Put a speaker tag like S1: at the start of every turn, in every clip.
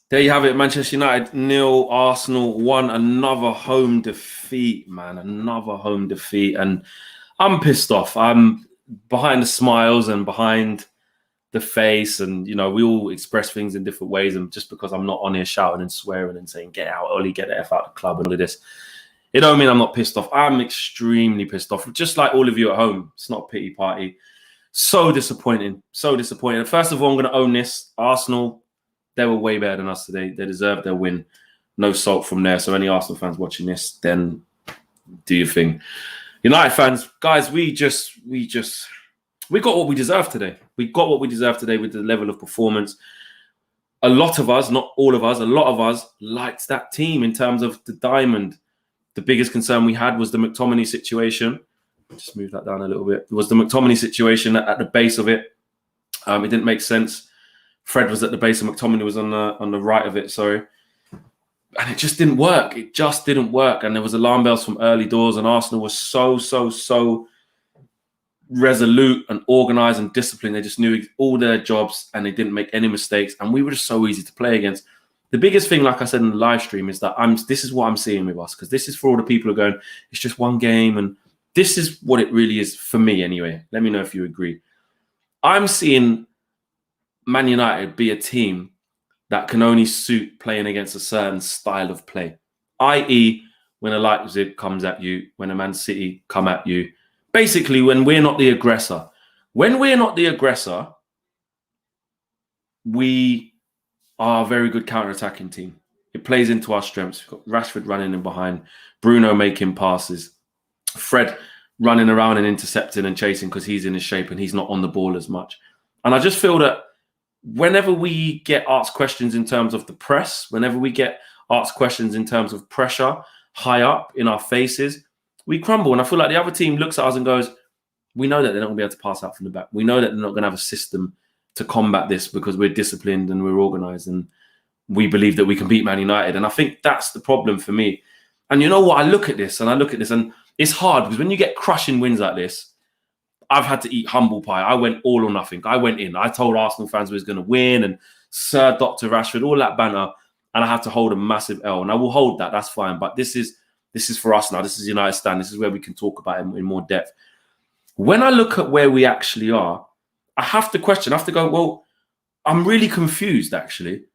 S1: There you have it. Manchester United 0, Arsenal 1. Another home defeat, man. Another home defeat. And I'm pissed off. I'm behind the smiles and behind the face. And, we all express things in different ways. And just because I'm not on here shouting and swearing and saying, get out, Ollie, get the F out of the club and all of this, it don't mean I'm not pissed off. I'm extremely pissed off. Just like all of you at home. It's not a pity party. So disappointing. So disappointing. First of all, I'm going to own this. Arsenal, they were way better than us today. They deserved their win. No salt from there. So any Arsenal fans watching this, then do your thing. United fans, guys, we got what we deserved today. We got what we deserved today with the level of performance. A lot of us, not all of us, a lot of us liked that team in terms of the diamond. The biggest concern we had was the McTominay situation. Just move that down a little bit. It was the McTominay situation at the base of it. It didn't make sense. Fred was at the base and McTominay was on the right of it, sorry. And it just didn't work. It just didn't work. And there was alarm bells from early doors, and Arsenal was so resolute and organised and disciplined. They just knew all their jobs and they didn't make any mistakes. And we were just so easy to play against. The biggest thing, like I said in the live stream, is that this is what I'm seeing with us, because this is for all the people who are going, it's just one game. And this is what it really is for me anyway. Let me know if you agree. I'm seeing Man United be a team that can only suit playing against a certain style of play, i.e. when a Leipzig comes at you, when a Man City come at you, basically when we're not the aggressor. When we're not the aggressor, we are a very good counter-attacking team. It plays into our strengths. We've got Rashford running in behind, Bruno making passes, Fred running around and intercepting and chasing because he's in his shape and he's not on the ball as much. And I just feel that whenever we get asked questions in terms of the press, whenever we get asked questions in terms of pressure high up in our faces, we crumble. And I feel like the other team looks at us and goes, we know that they're not going to be able to pass out from the back. We know that they're not going to have a system to combat this because we're disciplined and we're organised and we believe that we can beat Man United. And I think that's the problem for me. And you know what? I look at this and it's hard because when you get crushing wins like this, I've had to eat humble pie. I went all or nothing. I went in. I told Arsenal fans we was going to win and Sir Dr. Rashford, all that banter. And I had to hold a massive L. And I will hold that. That's fine. But this is for us now. This is United Stand. This is where we can talk about it in more depth. When I look at where we actually are, I have to question. I have to go, well, I'm really confused, actually.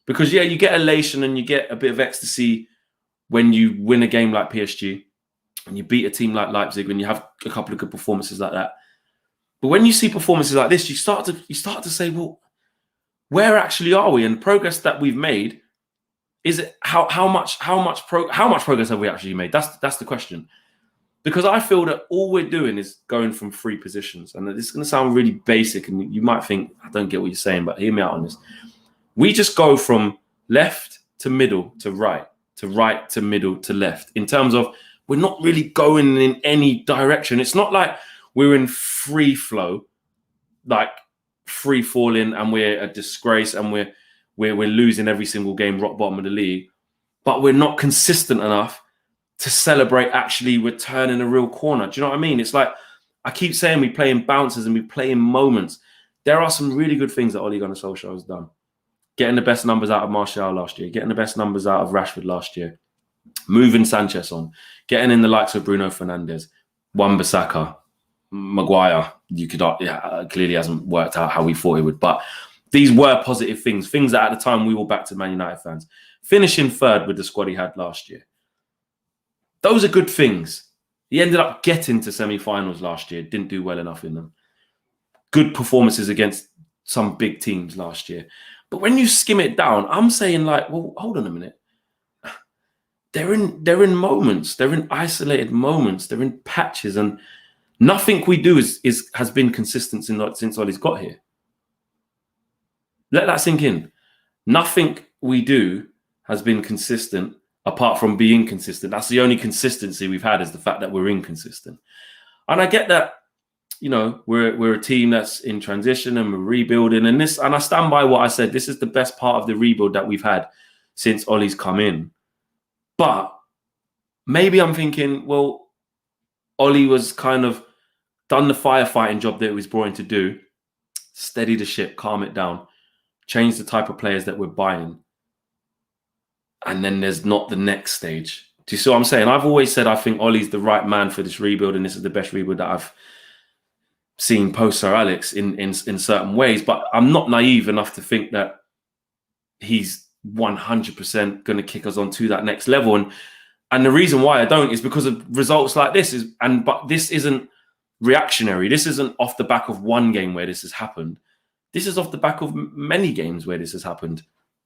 S1: Because, yeah, you get elation and you get a bit of ecstasy when you win a game like PSG and you beat a team like Leipzig, when you have a couple of good performances like that. But when you see performances like this, you start to say, well, where actually are we? And progress that we've made, is it how much progress have we actually made? That's the question. Because I feel that all we're doing is going from three positions. And this is going to sound really basic and you might think, I don't get what you're saying, but hear me out on this. We just go from left to middle to right to middle to left in terms of we're not really going in any direction. It's not like we're in free flow, like free falling and we're a disgrace and we're losing every single game, rock bottom of the league, but we're not consistent enough to celebrate actually returning a real corner. Do you know what I mean? It's like, I keep saying we play in bounces and we play in moments. There are some really good things that Ole Gunnar Solskjaer has done. Getting the best numbers out of Martial last year, getting the best numbers out of Rashford last year, moving Sanchez on, getting in the likes of Bruno Fernandes, Wan-Bissaka, Maguire. Clearly hasn't worked out how we thought it would, but these were positive things that at the time we were back to Man United fans. Finishing third with the squad he had last year. Those are good things. He ended up getting to semi-finals last year, didn't do well enough in them. Good performances against some big teams last year. But when you skim it down, I'm saying like, well, hold on a minute. They're in moments. They're in isolated moments. They're in patches. And nothing we do has been consistent since Ollie's got here. Let that sink in. Nothing we do has been consistent apart from being consistent. That's the only consistency we've had, is the fact that we're inconsistent. And I get that, we're a team that's in transition and we're rebuilding. And I stand by what I said. This is the best part of the rebuild that we've had since Ollie's come in. But maybe I'm thinking, well, Ollie was kind of done the firefighting job that he was brought in to do. Steady the ship, calm it down, change the type of players that we're buying. and then there's not the next stage. Do you see what I'm saying? I've always said I think Ollie's the right man for this rebuild, and this is the best rebuild that I've seen post Sir Alex in certain ways. But I'm not naive enough to think that he's 100% going to kick us on to that next level. And the reason why I don't is because of results like this. But this isn't reactionary. This isn't off the back of one game where this has happened. This is off the back of many games where this has happened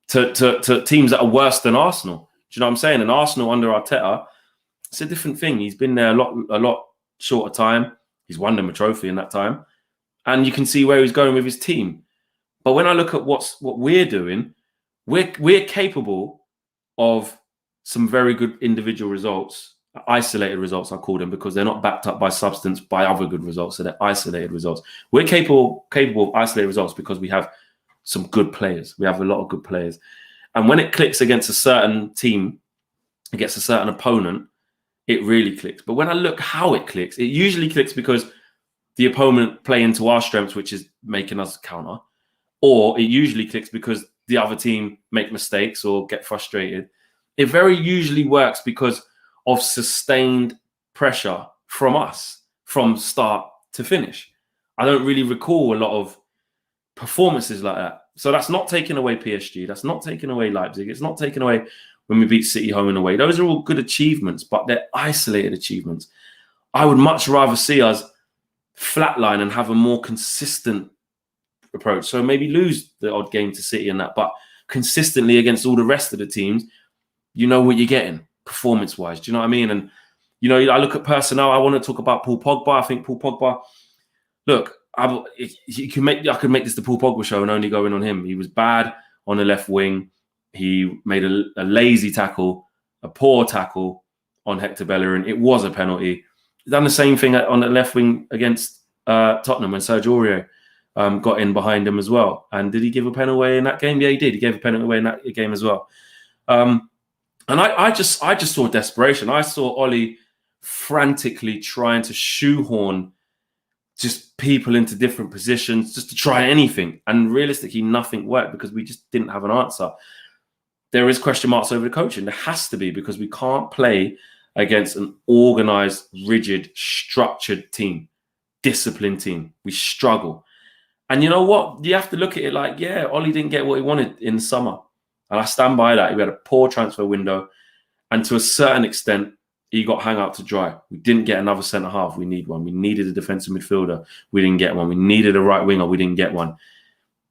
S1: to teams that are worse than Arsenal. Do you know what I'm saying? And Arsenal under Arteta, it's a different thing. He's been there a lot shorter time. He's won them a trophy in that time. And you can see where he's going with his team. But when I look at what we're doing, we're capable of some very good individual results, isolated results, I call them, because they're not backed up by substance by other good results. So they're isolated results. We're capable of isolated results because we have some good players. We have a lot of good players. And when it clicks against a certain team, against a certain opponent, it really clicks. But when I look how it clicks, it usually clicks because the opponent play into our strengths, which is making us counter, or it usually clicks because the other team make mistakes or get frustrated. It very usually works because of sustained pressure from us from start to finish. I don't really recall a lot of performances like that. So that's not taking away PSG. That's not taking away Leipzig. It's not taking away when we beat City home and away. Those are all good achievements, but they're isolated achievements. I would much rather see us flatline and have a more consistent approach. So maybe lose the odd game to City and that, but consistently against all the rest of the teams, you know what you're getting performance-wise. Do you know what I mean? And, you know, I look at personnel. I want to talk about Paul Pogba. I think Paul Pogba, look, I could make this the Paul Pogba show and only go in on him. He was bad on the left wing. He made a lazy tackle, a poor tackle on Hector Bellerin. It was a penalty. He's done the same thing on the left wing against Tottenham when Sergio Aurier got in behind him as well. And did he give a pen away in that game? Yeah, he did. He gave a penalty away in that game as well. And I just saw desperation. I saw Ollie frantically trying to shoehorn just people into different positions just to try anything. And realistically, nothing worked because we just didn't have an answer. There is question marks over the coaching. There has to be, because we can't play against an organized, rigid, structured team, disciplined team. We struggle. And you know what? You have to look at it like, yeah, Ollie didn't get what he wanted in the summer. And I stand by that. He had a poor transfer window. And to a certain extent, he got hung out to dry. We didn't get another centre-half. We need one. We needed a defensive midfielder. We didn't get one. We needed a right winger. We didn't get one.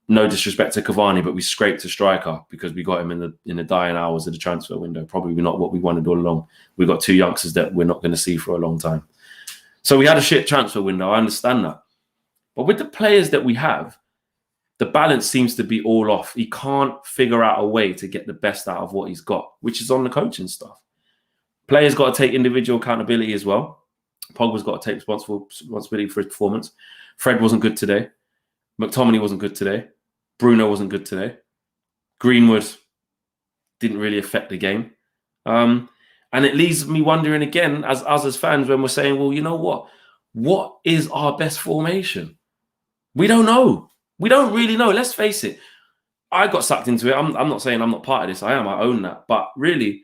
S1: No disrespect to Cavani, but we scraped a striker because we got him in the dying hours of the transfer window. Probably not what we wanted all along. We got two youngsters that we're not going to see for a long time. So we had a shit transfer window. I understand that. But with the players that we have, the balance seems to be all off. He can't figure out a way to get the best out of what he's got, which is on the coaching stuff. Players got to take individual accountability as well. Pogba's got to take responsibility for his performance. Fred wasn't good today. McTominay wasn't good today. Bruno wasn't good today. Greenwood didn't really affect the game. And it leaves me wondering again, as us as fans, when we're saying, well, you know what? What is our best formation? We don't know. We don't really know. Let's face it. I got sucked into it. I'm not saying I'm not part of this. I am. I own that. But really,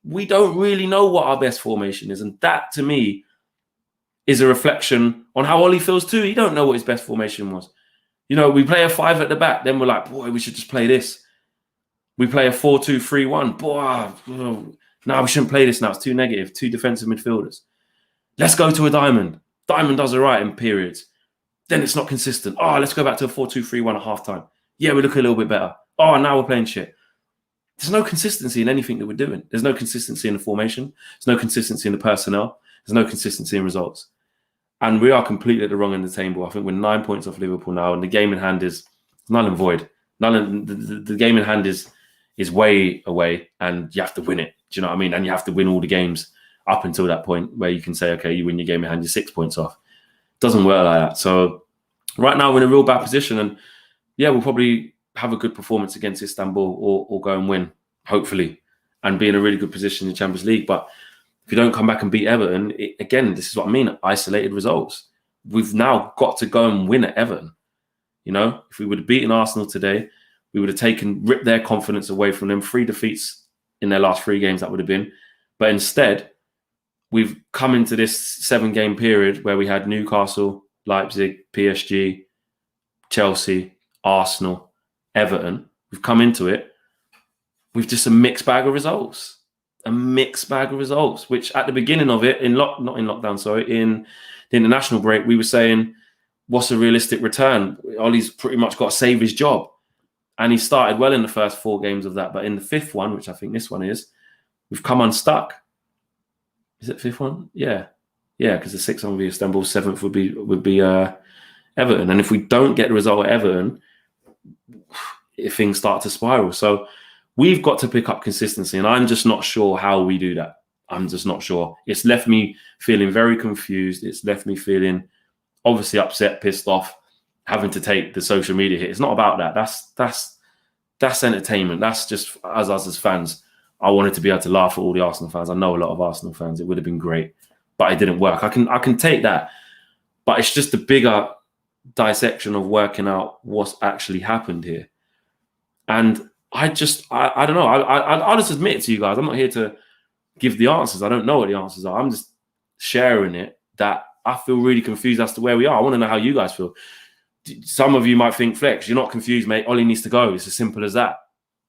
S1: we don't really know what our best formation is. And that, to me, is a reflection on how Ollie feels too. He don't know what his best formation was. You know, we play a 5 at the back. Then we're like, boy, we should just play this. We play a 4-2-3-1. Boy, no, we shouldn't play this now. It's too negative. 2 defensive midfielders. Let's go to a diamond. Diamond does all right in periods. Then it's not consistent. Oh, let's go back to a 4-2-3-1 at halftime. Yeah, we look a little bit better. Oh, now we're playing shit. There's no consistency in anything that we're doing. There's no consistency in the formation. There's no consistency in the personnel. There's no consistency in results. And we are completely at the wrong end of the table. I think we're 9 points off Liverpool now, and the game in hand is null and void. The game in hand is way away, and you have to win it. Do you know what I mean? And you have to win all the games up until that point where you can say, okay, you win your game in hand, you're 6 points off. Doesn't work like that. So right now we're in a real bad position, and yeah, we'll probably have a good performance against Istanbul or go and win, hopefully, and be in a really good position in the Champions League. But if you don't come back and beat Everton, again, this is what I mean, isolated results. We've now got to go and win at Everton. You know, if we would have beaten Arsenal today, we would have ripped their confidence away from them. 3 defeats in their last 3 games, that would have been. But instead, we've come into this 7-game period where we had Newcastle, Leipzig, PSG, Chelsea, Arsenal, Everton. We've come into it with just a mixed bag of results. A mixed bag of results, which at the beginning of it, in the international break, we were saying, what's a realistic return? Ollie's pretty much got to save his job. And he started well in the first 4 games of that. But in the 5th one, which I think this one is, we've come unstuck. Is it 5th one? Yeah. Yeah, because the 6th one would be Istanbul, 7th would be Everton. And if we don't get the result at Everton, things start to spiral. So we've got to pick up consistency. And I'm just not sure how we do that. I'm just not sure. It's left me feeling very confused. It's left me feeling obviously upset, pissed off, having to take the social media hit. It's not about that. That's entertainment. That's just us as fans. I wanted to be able to laugh at all the Arsenal fans. I know a lot of Arsenal fans. It would have been great, but it didn't work. I can take that, but it's just a bigger dissection of working out what's actually happened here. And I don't know. I'll just admit it to you guys. I'm not here to give the answers. I don't know what the answers are. I'm just sharing it that I feel really confused as to where we are. I want to know how you guys feel. Some of you might think, Flex, you're not confused, mate. Ollie needs to go. It's as simple as that.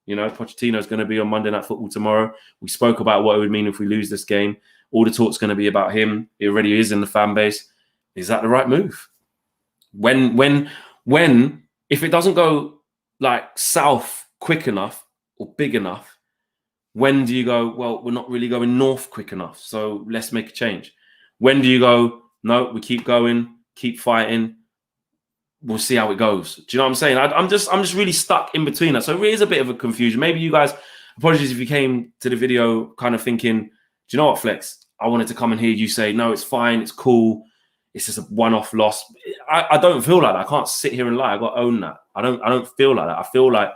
S1: You know, Pochettino's going to be on Monday Night Football tomorrow. We spoke about what it would mean if we lose this game. All the talk's going to be about him. He already is in the fan base. Is that the right move? When, if it doesn't go like south quick enough or big enough, when do you go, well, we're not really going north quick enough, so let's make a change? When do you go, no, we keep going, keep fighting, we'll see how it goes? Do you know what I'm saying? I'm just really stuck in between that. So it is a bit of a confusion. Maybe you guys, apologies if you came to the video kind of thinking, do you know what, Flex? I wanted to come and hear you say, no, it's fine, it's cool, it's just a one-off loss. I don't feel like that. I can't sit here and lie. I got to own that. I don't feel like that. I feel like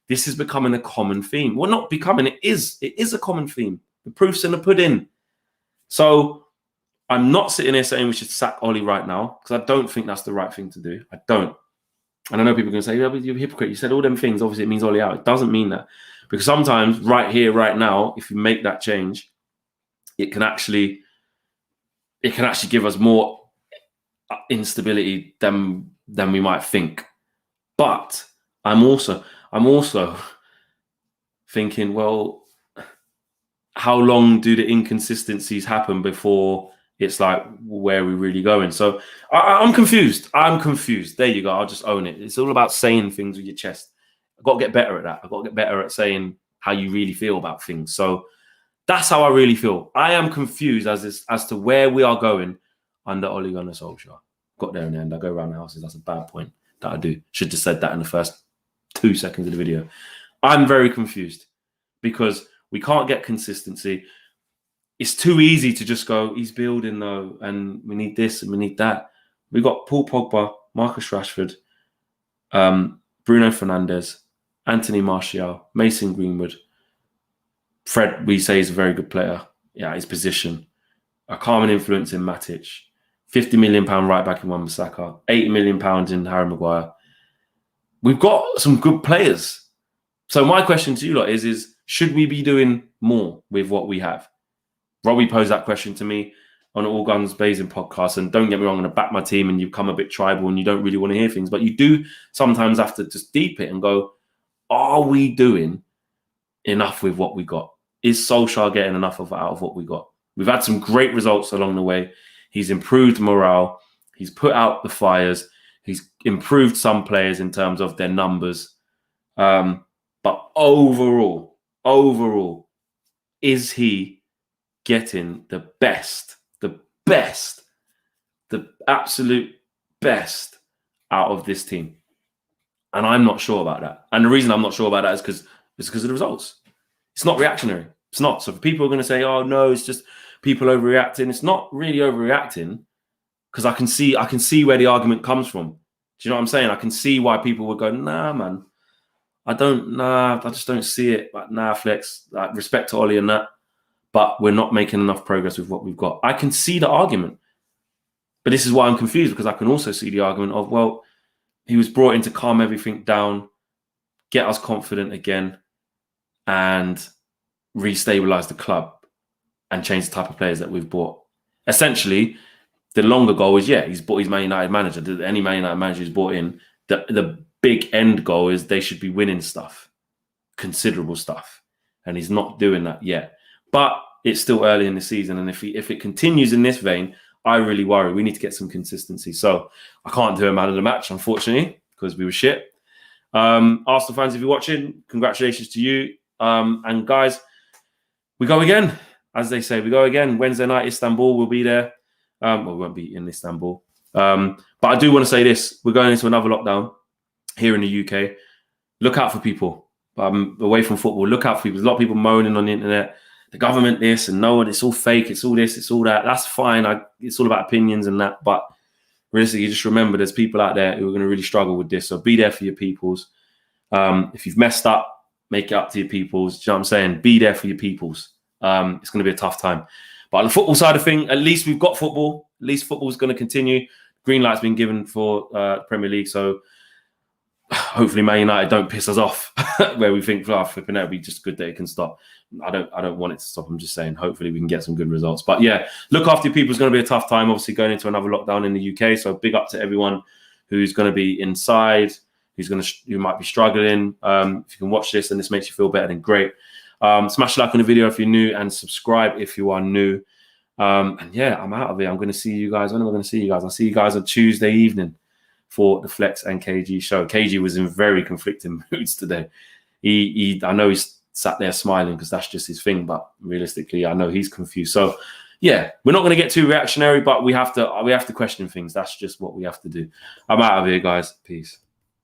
S1: this is becoming a common theme. Well, not becoming, it is a common theme. The proof's in the pudding. So I'm not sitting here saying we should sack Ollie right now, because I don't think that's the right thing to do. I don't. And I know people are going to say, yeah, but you're a hypocrite. You said all them things. Obviously, it means Ollie out. It doesn't mean that. Because sometimes right here, right now, if you make that change, it can actually give us more instability than we might think. But I'm also thinking, well, how long do the inconsistencies happen before it's like, where are we really going? So I'm confused. I'm confused. There you go. I'll just own it. It's all about saying things with your chest. I've got to get better at that. I've got to get better at saying how you really feel about things. So that's how I really feel. I am confused as to where we are going under Ole Gunnar Solskjaer. Got there in the end. I go around the houses. That's a bad point that I do. Should have said that in the first 2 seconds of the video. I'm very confused because we can't get consistency. It's too easy to just go, he's building though, and we need this and we need that. We got Paul Pogba, Marcus Rashford, Bruno Fernandes, Anthony Martial, Mason Greenwood. Fred, we say, is a very good player. Yeah, his position. A calming influence in Matic. £50 million right back in Wan-Bissaka. £80 million in Harry Maguire. We've got some good players. So my question to you lot is should we be doing more with what we have? Robbie posed that question to me on All Guns Blazing podcast. And don't get me wrong, I'm going to back my team and you become a bit tribal and you don't really want to hear things. But you do sometimes have to just deep it and go, are we doing enough with what we got? Is Solskjaer getting enough out of what we got? We've had some great results along the way. He's improved morale. He's put out the fires. He's improved some players in terms of their numbers. But overall, is he getting the absolute best out of this team? And I'm not sure about that. And the reason I'm not sure about that is because of the results. It's not reactionary. It's not. So if people are going to say, oh, no, it's just people overreacting, it's not really overreacting, because I can see where the argument comes from. Do you know what I'm saying? I can see why people would go, nah, man. I just don't see it. Like, nah, Flex, like, respect to Ollie and that. But we're not making enough progress with what we've got. I can see the argument. But this is why I'm confused, because I can also see the argument of, well, he was brought in to calm everything down, get us confident again. And restabilize the club and change the type of players that we've bought. Essentially, the longer goal is, he's bought his Man United manager. Any Man United manager who's bought in, the big end goal is they should be winning stuff, considerable stuff. And he's not doing that yet. But it's still early in the season. And if it continues in this vein, I really worry. We need to get some consistency. So I can't do a man of the match, unfortunately, because we were shit. Arsenal fans, if you're watching, congratulations to you. And guys, we go again. As they say, we go again. Wednesday night, Istanbul, we'll be there. Well, we won't be in Istanbul. But I do want to say this. We're going into another lockdown here in the UK. Look out for people. Away from football, look out for people. There's a lot of people moaning on the internet. The government this and no, it's all fake. It's all this, it's all that. That's fine. It's all about opinions and that. But realistically, just remember there's people out there who are going to really struggle with this. So be there for your peoples. If you've messed up, make it up to your peoples. Do you know what I'm saying? Be there for your peoples. It's going to be a tough time. But on the football side of things, at least we've got football. At least football is going to continue. Green light's been given for Premier League. So hopefully Man United don't piss us off where we think, flipping that would be just good that it can stop. I don't want it to stop. I'm just saying, hopefully we can get some good results. But yeah, look after your people. It's going to be a tough time, obviously, going into another lockdown in the UK. So big up to everyone who's going to be inside, who might be struggling. If you can watch this and this makes you feel better, then great. Smash a like on the video if you're new and subscribe if you are new. And yeah, I'm out of here. I'm going to see you guys. When am I going to see you guys? I'll see you guys on Tuesday evening for the Flex and KG show. KG was in very conflicting moods today. I know he's sat there smiling because that's just his thing, but realistically, I know he's confused. So yeah, we're not going to get too reactionary, but we have to question things. That's just what we have to do. I'm out of here, guys. Peace.